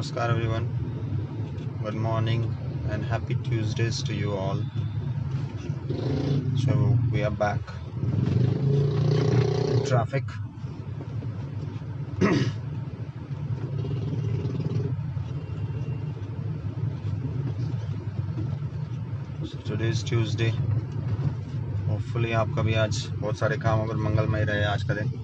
Namaskar everyone. Good morning and happy Tuesdays to you all. So we are back in traffic. So today is Tuesday. Hopefully आपका भी आज बहुत सारे काम अगर मंगलमय रहे आज का दिन.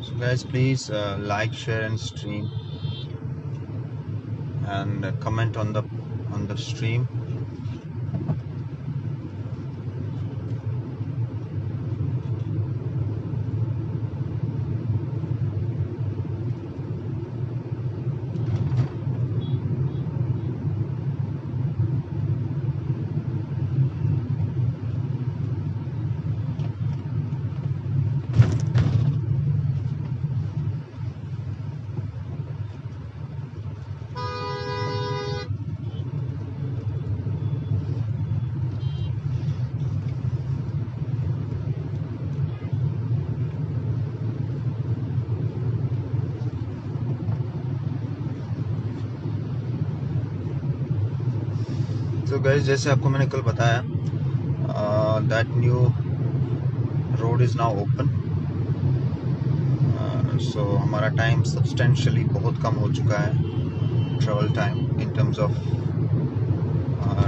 So guys, please like, share, and stream, and comment on the stream. तो गाइस, जैसे आपको मैंने कल बताया, that new road is now open. So हमारा टाइम सब्सटेंशियली बहुत कम हो चुका है, travel time in terms of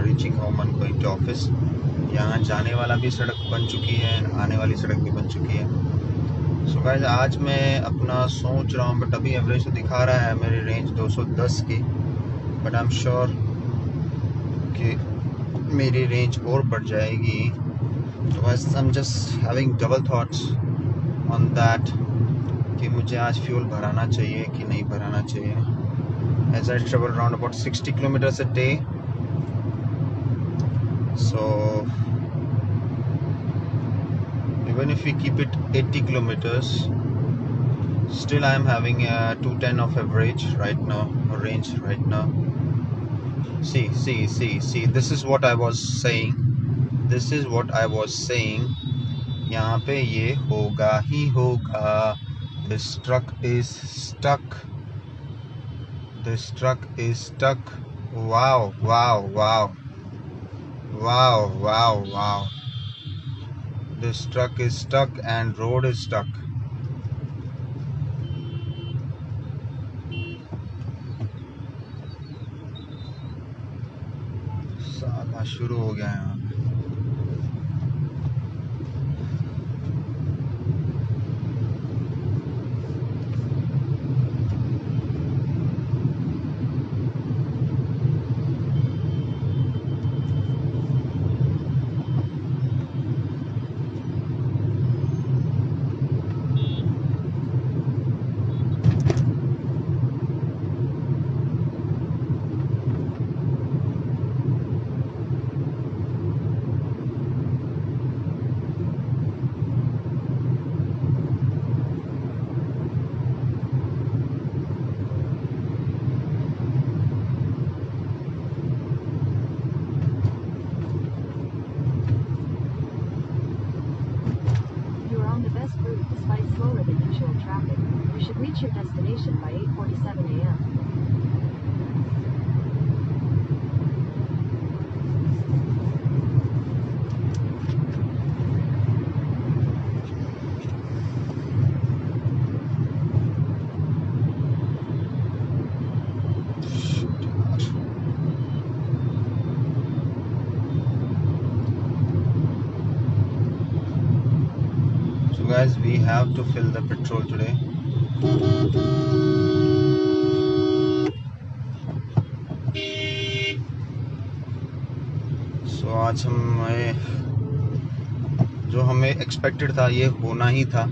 reaching home and going to office. यहाँ जाने वाला भी सड़क बन चुकी है, आने वाली सड़क भी बन चुकी है. सो गाइस, आज मैं अपना सोच रहा हूँ, बट अभी एवरेज तो दिखा रहा है मेरी रेंज 210 की, बट आई एम श्योर कि मेरी रेंज और बढ़ जाएगी. तो बस I am just having double thoughts on that कि मुझे आज फ्यूल भराना चाहिए कि नहीं भराना चाहिए. As I travel around about 60 kilometers a day. So even if we keep it 80 kilometers, still I am having a 210 of average right now, or range right now. See, this is what I was saying. यहाँ पे ये होगा ही होगा. This truck is stuck. Wow. This truck is stuck and road is stuck. साला शुरू हो गया यहाँ. Despite slower than usual traffic, you should reach your destination by 8:47 a.m. Guys, we have to fill the petrol today. So सो आज जो हमें expected था ये होना ही था।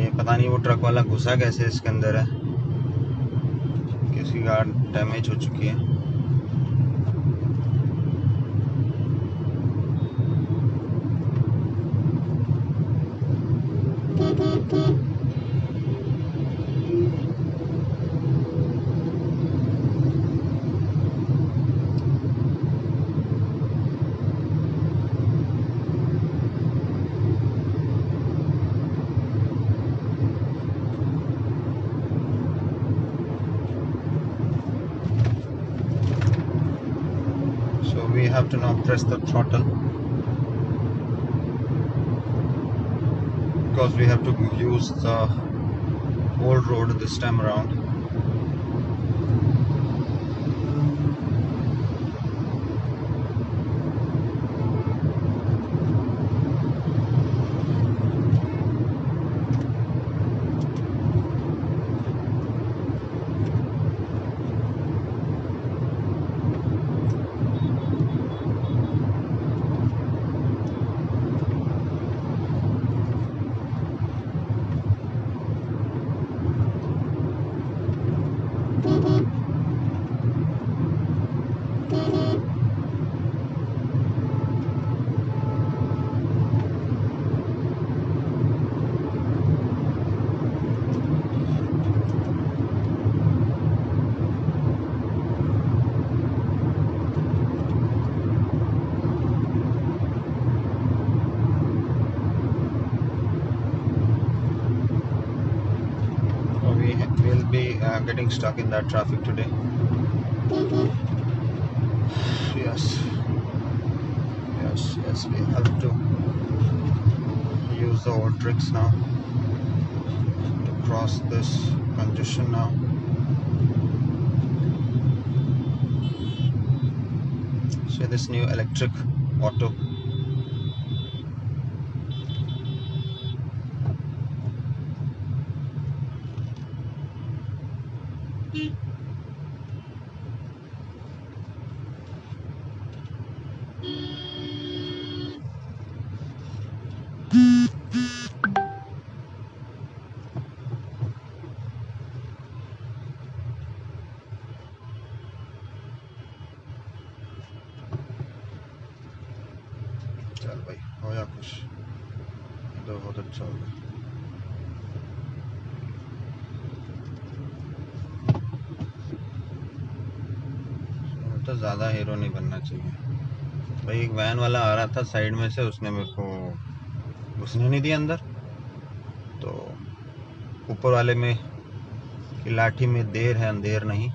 ये पता नहीं वो ट्रक वाला घुसा कैसे इसके अंदर है, किसी कार डैमेज हो चुकी है। So we have to now press the throttle because we have to use the old road this time around. We'll be getting stuck in that traffic today. Yes, we have to use the old tricks now to cross this congestion now. So this new electric auto. चल भाई हो या कुछ, तो बहुत अच्छा होगा। तो ज़्यादा हीरो नहीं बनना चाहिए भाई। एक वैन वाला आ रहा था साइड में से, उसने मेरे को घुसने नहीं दिया अंदर, तो ऊपर वाले में की लाठी में देर है अंधेर नहीं।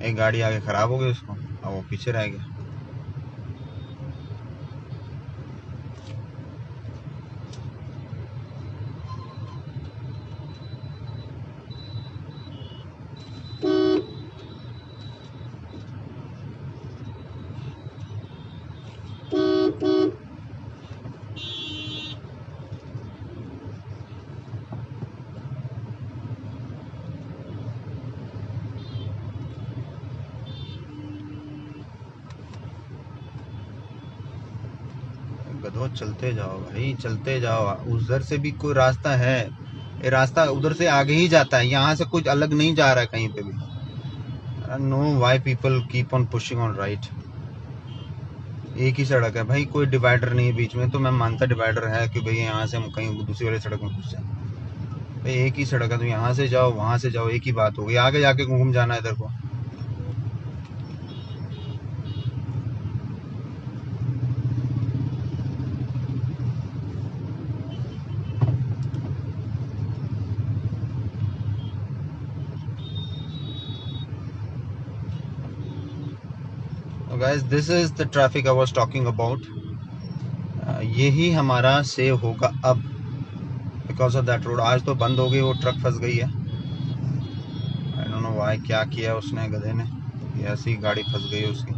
एक गाड़ी आगे ख़राब हो गई उसको, और वो पीछे रह गया। गधो चलते जाओ भाई, चलते जाओ। उधर से भी कोई रास्ता है, ये रास्ता उधर से आगे ही जाता है, यहाँ से कुछ अलग नहीं जा रहा है कहीं पे भी। Know why people keep on pushing on right. एक ही सड़क है भाई, कोई डिवाइडर नहीं है बीच में। तो मैं मानता डिवाइडर है कि भाई यहाँ से हम कहीं दूसरी वाली सड़क में घुस जाए। भाई एक ही सड़क है, तो यहाँ से जाओ वहां से जाओ, एक ही बात होगी। आगे जाके घूम जाना है इधर को। Guys, this is the traffic I was talking about. यही हमारा सेव होगा अब because of that road. आज तो बंद हो गई, वो ट्रक फंस गई है। I don't know why, क्या किया उसने गधे ने, ऐसी गाड़ी फंस गई उसकी।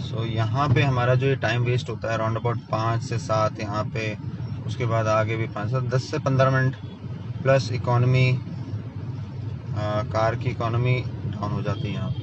So यहाँ पे हमारा जो ये टाइम वेस्ट होता है अराउंड अबाउट 5 से 7 यहाँ पे, उसके बाद आगे भी 5 से 10 से 15 मिनट प्लस इकोनॉमी, कार की इकोनॉमी डाउन हो जाती है यहाँ पे।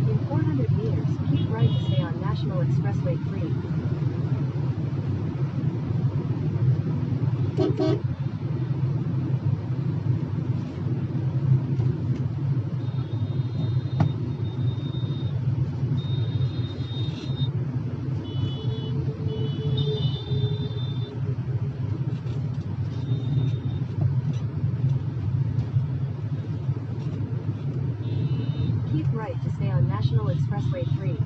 In 400 meters, keep right to stay on National Expressway 3. Keep right to stay on National Expressway 3.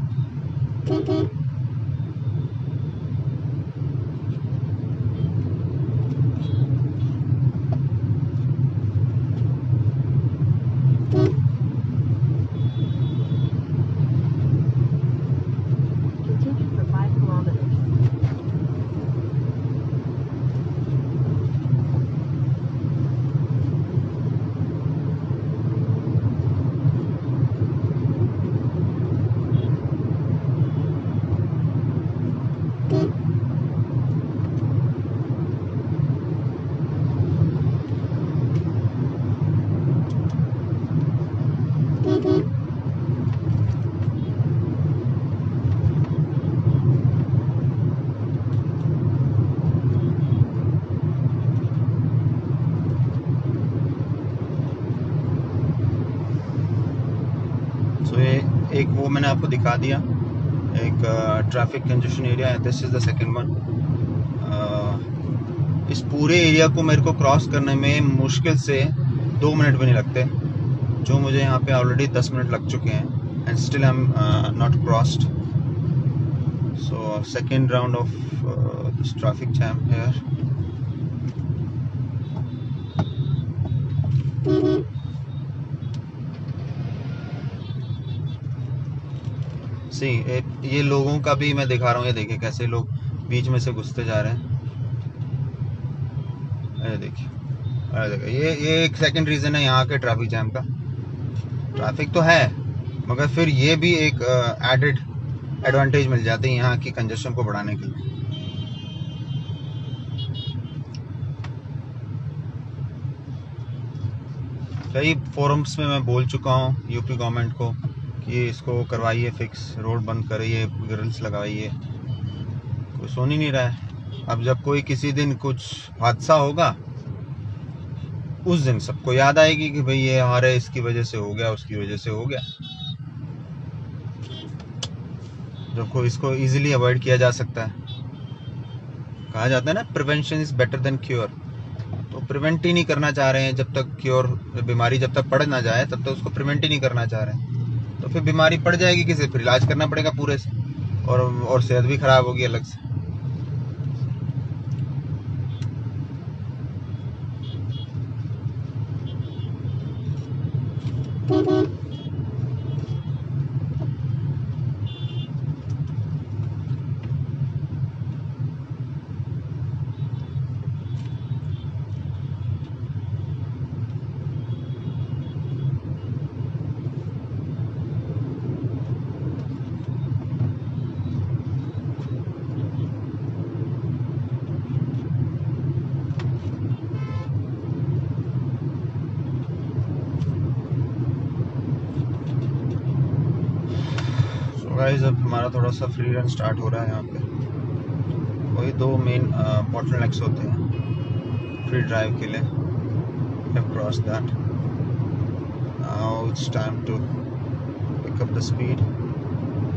Continue for 5 kilometers. सो ये एक वो मैंने आपको दिखा दिया, एक ट्रैफिक कंजेशन एरिया है। This is the second one. इस पूरे एरिया को मेरे को क्रॉस करने में मुश्किल से 2 मिनट भी नहीं लगते, जो मुझे यहाँ पे ऑलरेडी 10 मिनट लग चुके हैं and still I am not crossed. So second round of this traffic jam here. See ये लोगों का भी मैं दिखा रहा हूँ, ये देखिए कैसे लोग बीच में से घुसते जा रहे हैं। अरे देखिए ये एक सेकंड रीज़न है यहाँ के ट्रैफिक जैम का। ट्रैफिक तो है मगर फिर ये भी एक एडेड एडवांटेज मिल जाती है यहाँ की कंजेशन को बढ़ाने के लिए। कई फोरम्स में मैं बोल चुका हूँ यूपी गवर्नमेंट को कि इसको करवाइए फिक्स, रोड बंद करिए, ग्रिल्स लगाइए, कोई सुन ही नहीं रहा है। अब जब कोई किसी दिन कुछ हादसा होगा उस दिन सबको याद आएगी कि भाई ये हमारे इसकी वजह से हो गया, उसकी वजह से हो गया। जब कोई इसको इजीली अवॉइड किया जा सकता है। कहा जाता है ना, prevention is better than cure. तो प्रिवेंट ही नहीं करना चाह रहे हैं, जब तक क्योर, बीमारी जब तक पड़ ना जाए तब तक उसको प्रिवेंट ही नहीं करना चाह रहे हैं। तो फिर बीमारी पड़ जाएगी किसी, फिर इलाज करना पड़ेगा पूरे से, और सेहत भी खराब होगी अलग से। गाइस अब हमारा थोड़ा सा फ्री रन स्टार्ट हो रहा है यहाँ पे। वही 2 मेन बॉटलनेक्स होते हैं फ्री ड्राइव के लिए। I've crossed that. Now it's time to pick up the speed.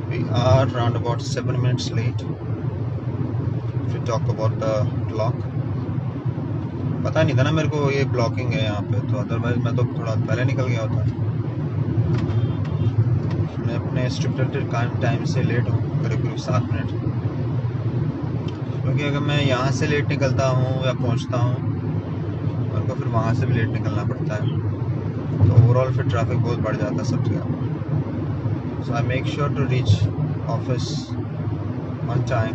We are around about 7 minutes late if we talk about the clock. पता नहीं था ना मेरे को ये ब्लॉकिंग है यहाँ पे, तो अदरवाइज मैं तो थोड़ा पहले निकल गया होता। मैं अपने स्ट्रिक्टेड टाइम से लेट हूँ करीब करीब 7 मिनट, क्योंकि अगर मैं यहाँ से लेट निकलता हूँ या पहुँचता हूँ मेरे को फिर वहाँ से भी लेट निकलना पड़ता है, तो ओवरऑल फिर ट्रैफिक बहुत बढ़ जाता है सब जगह। So I make sure to reach office on time.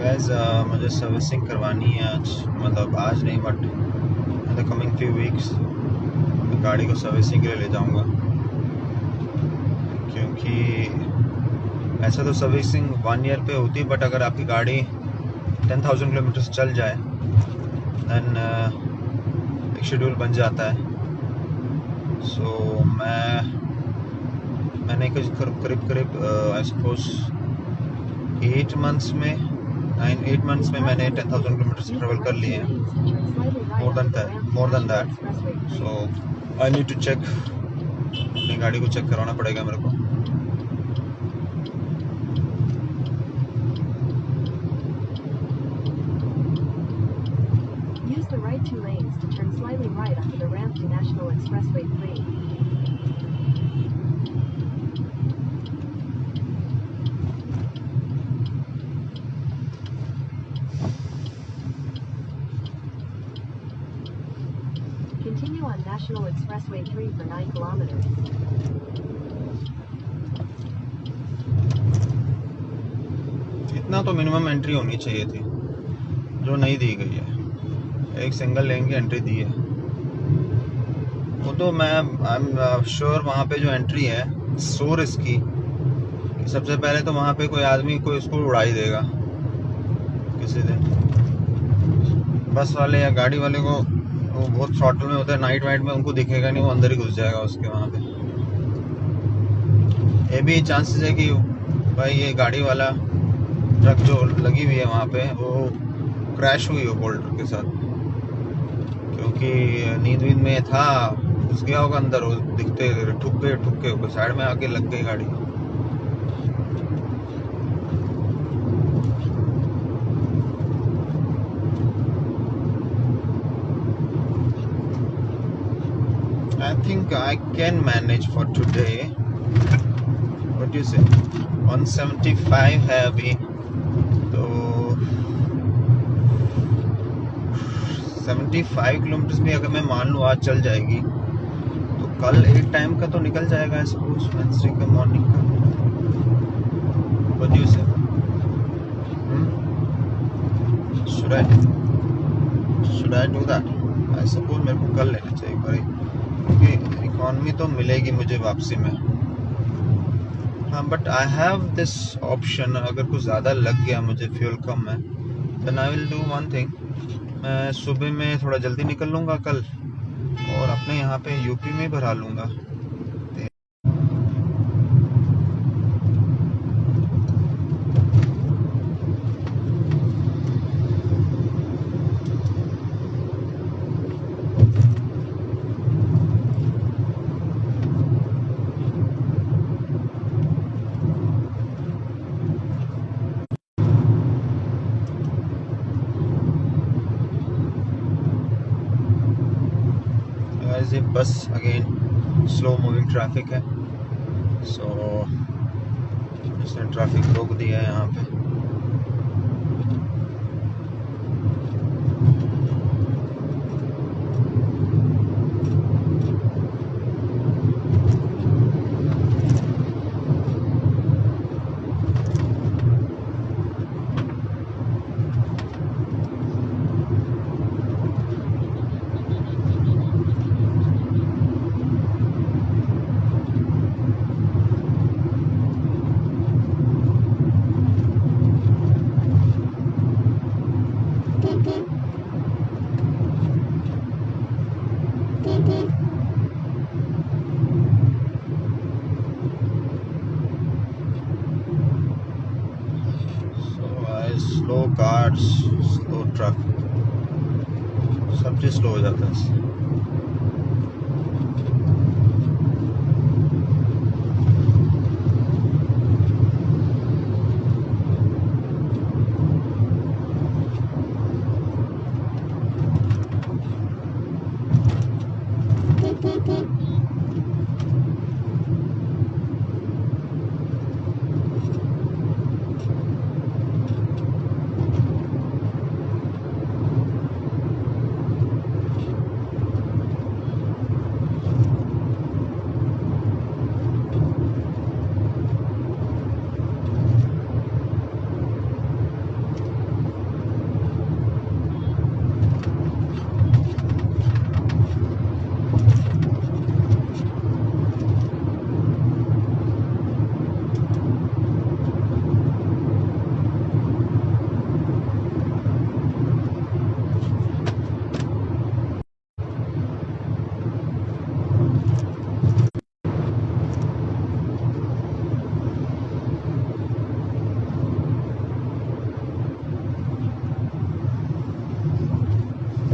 Guys मुझे सर्विसिंग करवानी है आज, मतलब आज नहीं but in the coming few weeks गाड़ी को सर्विसिंग के लिए ले जाऊंगा, क्योंकि ऐसा तो सर्विसिंग 1 ईयर पे होती है, बट अगर आपकी गाड़ी 10,000 किलोमीटर चल जाए दैन एक शेड्यूल बन जाता है। सो मैंने करीब आई सपोज 8 मंथ्स में मैंने 10,000 किलोमीटर ट्रेवल कर लिए हैं, more than that. So I need to check, अपनी गाड़ी को चेक करवाना पड़ेगा मेरे को। Use the right 2 lanes to turn slightly right onto the ramp to National Expressway 3. Continue on National Expressway 3 for 9 kilometers. इतना तो मिनिमम एंट्री होनी चाहिए थी जो नहीं दी गई है, एक सिंगल लेन की एंट्री दी है। वो तो आई एम श्योर वहाँ पे जो एंट्री है सो रिस्की कि सबसे पहले तो वहाँ पे कोई आदमी कोई उसको उड़ा ही देगा किसी दिन। बस वाले या गाड़ी वाले को वो बहुत थ्रॉटल में होता है, नाइट वाइट में उनको दिखेगा नहीं, वो अंदर ही घुस जाएगा उसके वहाँ पे। ये भी चांसेस है कि भाई ये गाड़ी वाला ट्रक जो लगी हुई है वहाँ पे वो क्रैश हुई हो बोल्डर के साथ, क्योंकि नींद में था, घुस गया होगा अंदर, वो दिखते ठुक के साइड में आके लग गई गाड़ी। I think I can manage for today. What do you say? 175 है अभी, तो 75 किलोमीटर भी अगर मैं मान लूँ आज चल जाएगी तो कल एक टाइम का तो निकल जाएगा सपोज वेडनेसडे का मॉर्निंग का। What do you say? Should I do that? I suppose मेरे को कल लेना चाहिए भाई, क्योंकि इकॉनमी तो मिलेगी मुझे वापसी में। हाँ but I have this option, अगर कुछ ज़्यादा लग गया मुझे फ्यूल कम है then I will do one thing, मैं सुबह में थोड़ा जल्दी निकल लूँगा कल और अपने यहाँ पे यूपी में भरा लूँगा। ये बस अगेन स्लो मूविंग ट्रैफिक है, सो इसने ट्रैफिक रोक दिया है यहाँ पे। स्लो कार्स, स्लो ट्रक, सब चीज स्लो हो जाता है।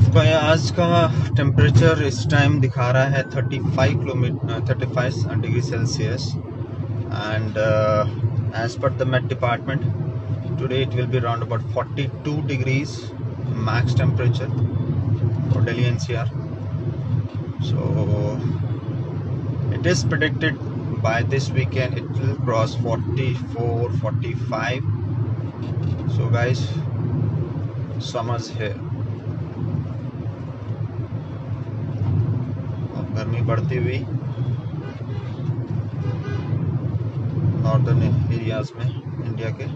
तो आज का टेम्परेचर इस टाइम दिखा रहा है 35 degree Celsius and as per the Met department today it will be around about 42 degrees max temperature for Delhi NCR. So it is predicted by this weekend it will cross 44, 45. So guys, summer's here. गर्मी बढ़ती हुई northern areas में India के।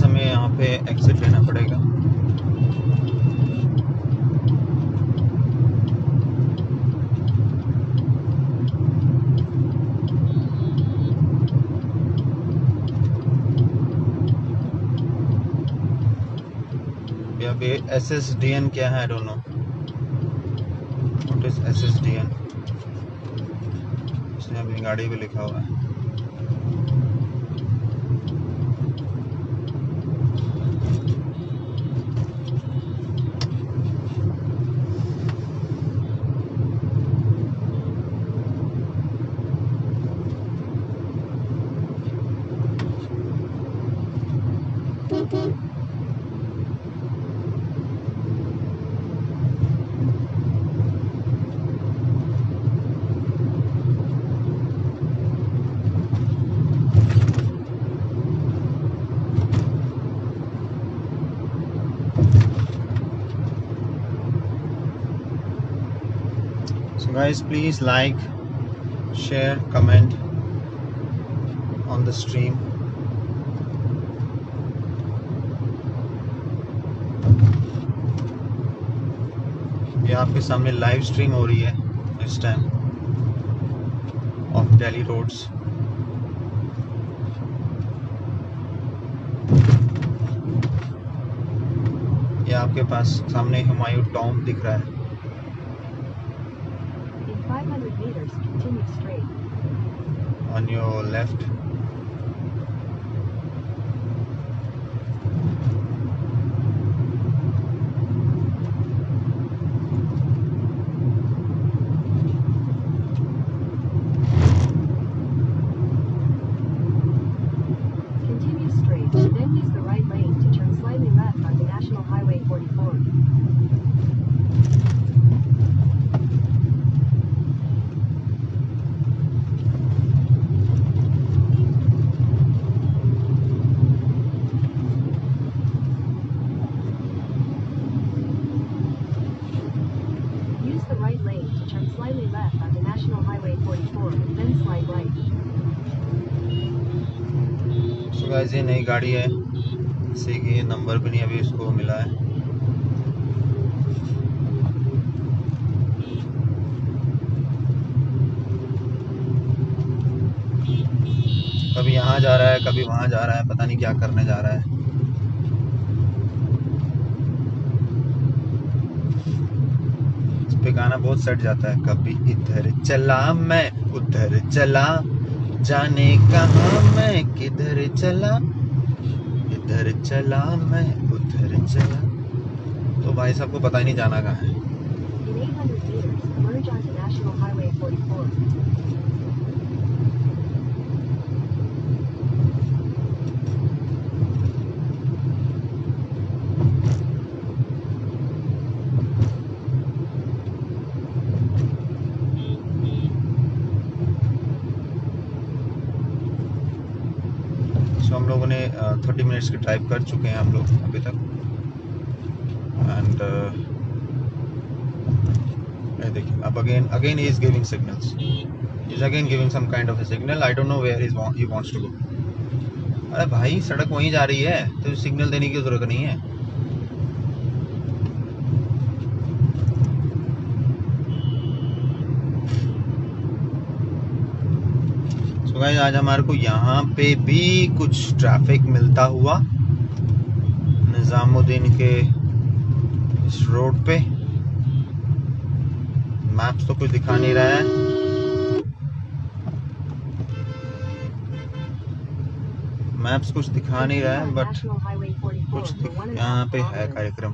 हमें यहाँ पे exit लेना पड़ेगा। अभी SSDN क्या है? आई don't know what is SSDN। इसने अपनी गाड़ी पे लिखा हुआ है। So guys, please like, share, comment on the stream. ये आपके सामने लाइव स्ट्रीम हो रही है इस टाइम। of Delhi roads. ये आपके पास सामने हुमायूं टॉम्ब दिख रहा है. In 500 meters, continue straight. On your left. Continue straight, then use the right lane to turn slightly left onto National Highway 44. Use the right lane to turn slightly left onto National Highway 44, then slide right. So guys, ये नई गाड़ी है, इसी की number भी नहीं अभी इसको मिला है. कभी यहाँ जा रहा है, कभी वहाँ जा रहा है, पता नहीं क्या करने जा रहा है. इस पे गाना बहुत सेट जाता है. कभी इधर चला मैं उधर चला, जाने कहाँ मैं किधर चला, इधर चला मैं उधर चला. तो भाई साहब को पता ही नहीं जाना कहाँ है. In 800 meters, merge onto National Highway 44. सो हम लोगों ने 30 मिनट्स की ड्राइव कर चुके हैं हम लोग अभी तक. एंड देखिए अब again he is giving signals. Is again giving some kind of a signal. I don't know where he wants to go. अरे भाई सड़क वहीं जा रही है तो सिग्नल देने की जरूरत नहीं है. तो गाइस आज हमारे को यहाँ पे भी कुछ ट्रैफिक मिलता हुआ निजामुद्दीन के इस रोड पे. मैप्स तो कुछ दिखा नहीं रहा है. मैप्स कुछ दिखा नहीं रहा है बट National Highway 44 कुछ for 1.5 यहाँ पे है kilometers. कार्यक्रम.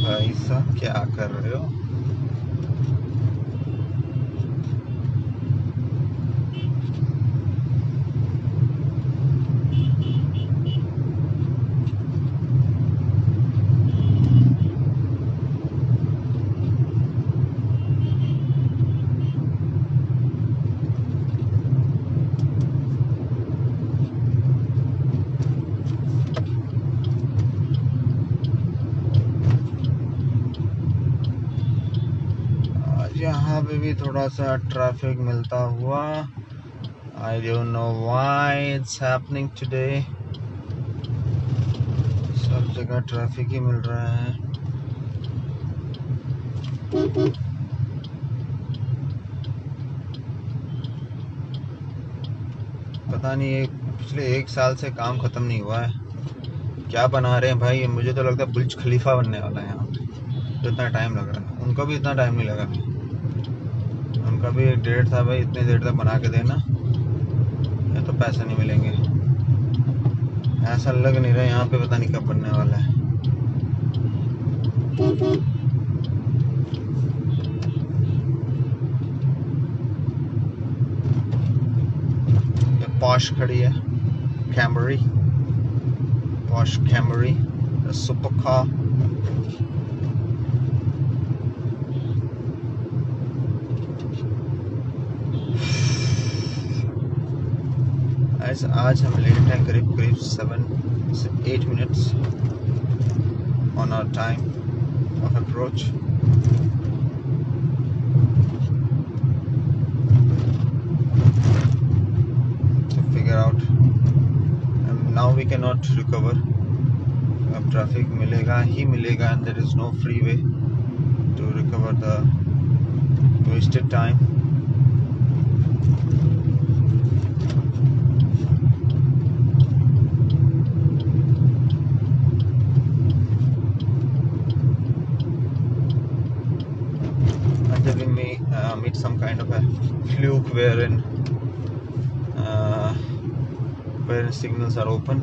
भाई साहब क्या कर रहे हो. यहाँ पे भी थोड़ा सा ट्रैफिक मिलता हुआ. आई don't know why it's happening today. सब जगह ट्रैफिक ही मिल रहा है. पता नहीं ये पिछले 1 साल से काम खत्म नहीं हुआ है. क्या बना रहे हैं भाई. मुझे तो लगता है बुर्ज खलीफा बनने वाला है यहाँ पे. तो इतना टाइम लग रहा है. उनको भी इतना टाइम नहीं लगा. उनका भी एक डेट था भाई इतने देर तक बना के देना. ये तो पैसे नहीं मिलेंगे. ऐसा लग नहीं रहा यहाँ पे पता नहीं कब बनने वाला है. ये पॉश खड़ी है Camry. Posh Camry super car. आज हम लेट हैं करीब 7 से 8 minutes. on our time of approach. To figure out, and now we cannot recover. अब traffic मिलेगा ही मिलेगा, and there is no freeway to recover the wasted time. Until we may meet some kind of a fluke wherein signals are open.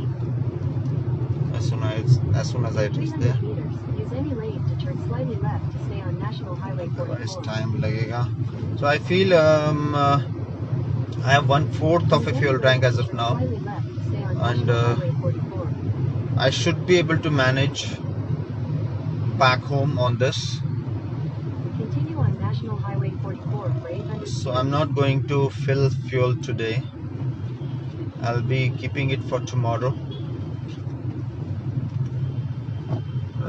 As soon as I reach 300 there, meters. Use any lane to turn slightly left to stay on National Highway otherwise 44. time lagega. So I feel I have 1/4 of a Use fuel any tank lane as to of turn now, slightly left to stay on and National Highway 44. I should be able to manage back home on this. Continue on National Highway 44 for 800 So meters. I'm not going to fill fuel today. I'll be keeping it for tomorrow.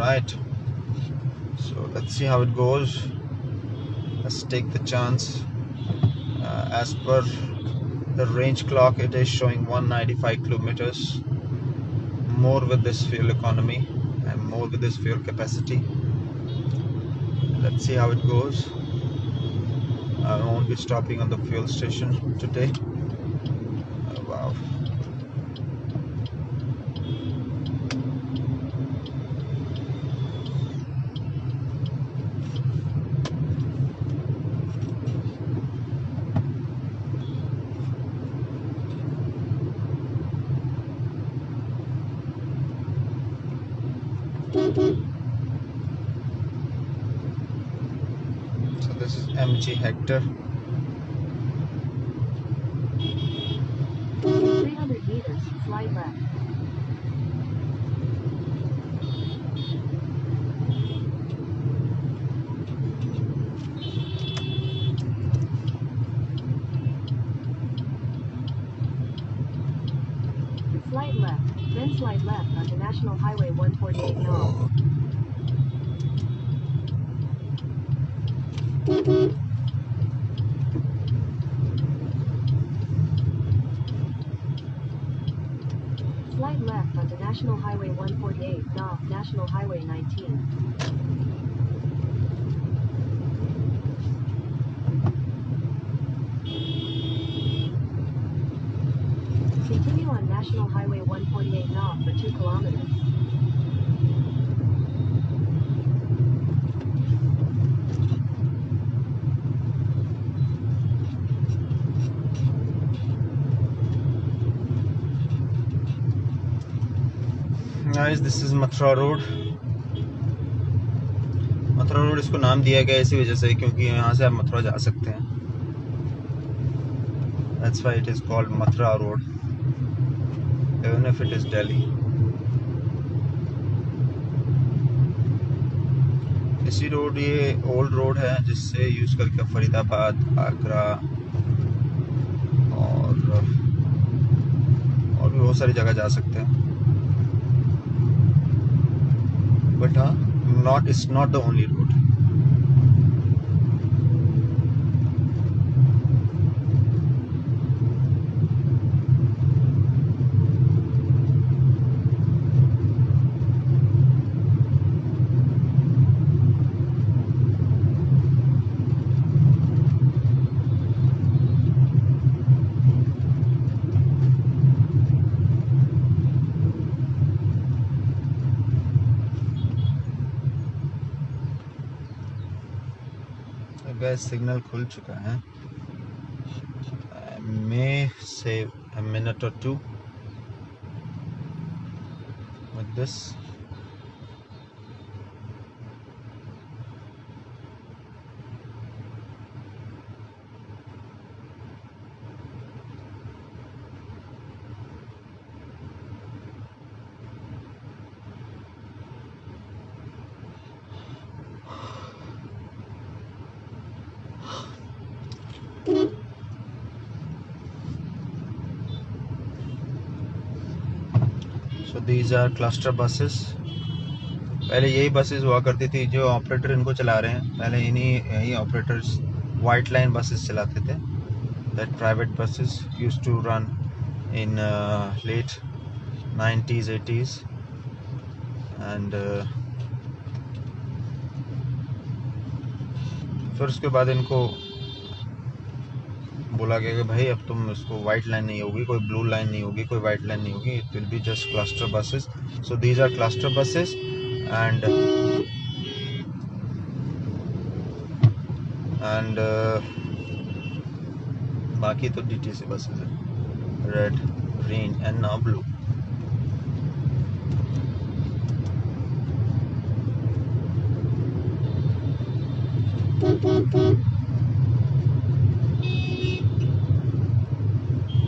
Right. So let's see how it goes. Let's take the chance. As per the range clock, it is showing 195 kilometers. More with this fuel economy and more with this fuel capacity. Let's see how it goes. I won't be stopping on the fuel station today. Wow. So this is MG Hector. 300 meters. Slide left. Slide left. Then slide left onto National Highway 148 north. Slide left onto National Highway 148 north, National Highway 19. Continue on National Highway 148 north for 2 kilometers. Guys, this is Mathura Road. Mathura road इसको नाम दिया गया इसी वजह से क्योंकि यहाँ से आप मथुरा जा सकते हैं. That's why it is called Mathura Road, even if it is Delhi. इसी रोड, ये ओल्ड रोड है जिससे यूज करके फरीदाबाद, आगरा और भी बहुत सारी जगह जा सकते हैं. But it's not the only road. Gas signal खुल चुका है. May save a minute or two with this. So these are cluster buses. पहले यही बसेस हुआ करती थी, जो ऑपरेटर इनको चला रहे हैं पहले इन्हीं यही ऑपरेटर्स वाइट लाइन बसेस चलाते थे. That private buses used to run in late 90s 80s and फिर उसके बाद इनको बोला गया कि भाई अब तुम इसको वाइट लाइन नहीं होगी, कोई ब्लू लाइन नहीं होगी, कोई वाइट लाइन नहीं होगी, it will be just cluster buses. So these are cluster buses and बाकी तो डीटीसी बसेस है, red green and now blue.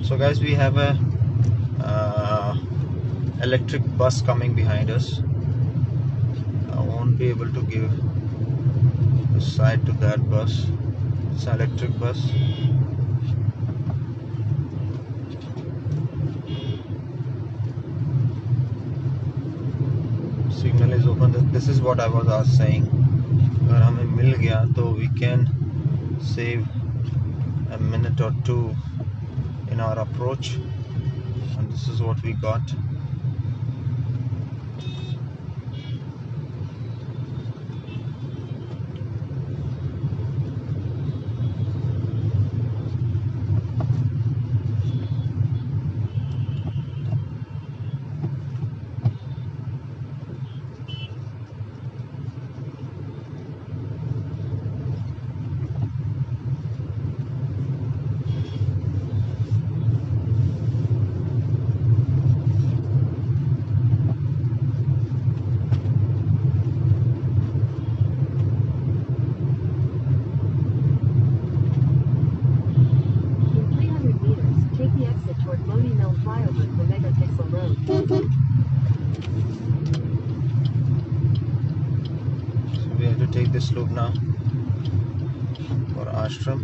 So guys, we have a electric bus coming behind us. I won't be able to give a side to that bus. It's an electric bus. Signal is open. This is what I was saying. अगर हमें मिल गया तो we can save a minute or two in our approach, and this is what we got. Take this loop now for Ashram.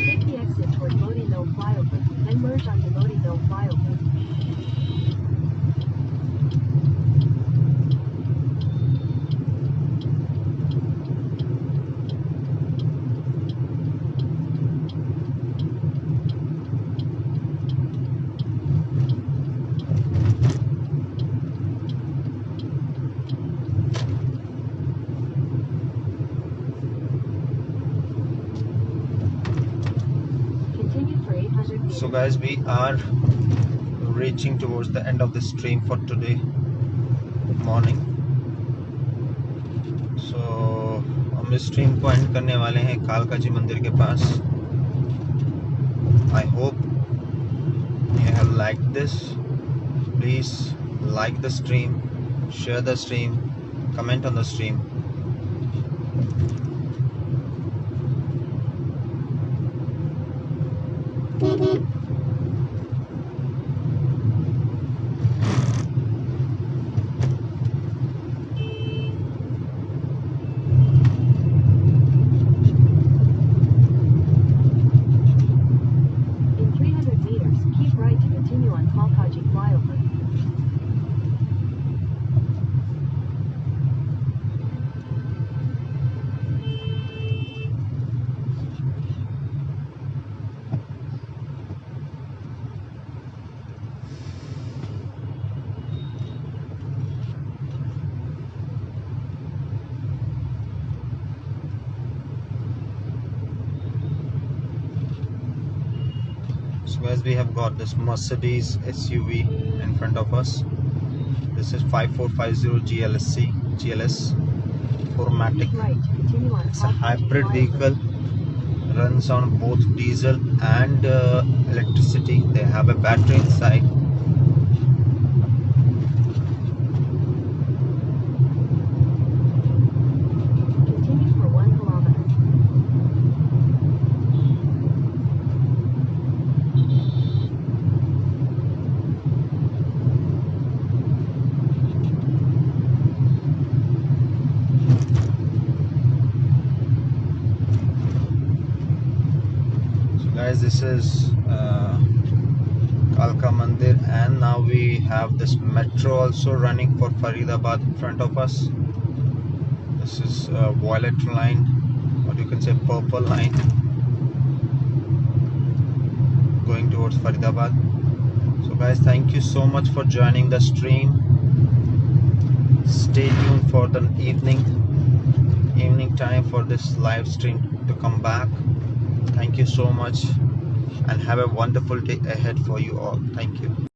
Take the exit toward Lodi Mill flyover, then merge onto Lodi Mill flyover. So guys, we are reaching towards the end of the stream for today morning. So हम इस stream को and करने वाले हैं कालका जी मंदिर के पास. I hope you have liked this. Please like the stream, share the stream, comment on the stream. So guys, we have got this Mercedes SUV in front of us. This is 5450 GLS 4MATIC. It's a hybrid vehicle, runs on both diesel and electricity. They have a battery inside. Guys, this is Kalka Mandir, and now we have this metro also running for Faridabad in front of us. This is violet line, or you can say purple line, going towards Faridabad. So guys, thank you so much for joining the stream. Stay tuned for the evening time for this live stream to come back. Thank you so much, and have a wonderful day ahead for you all. Thank you.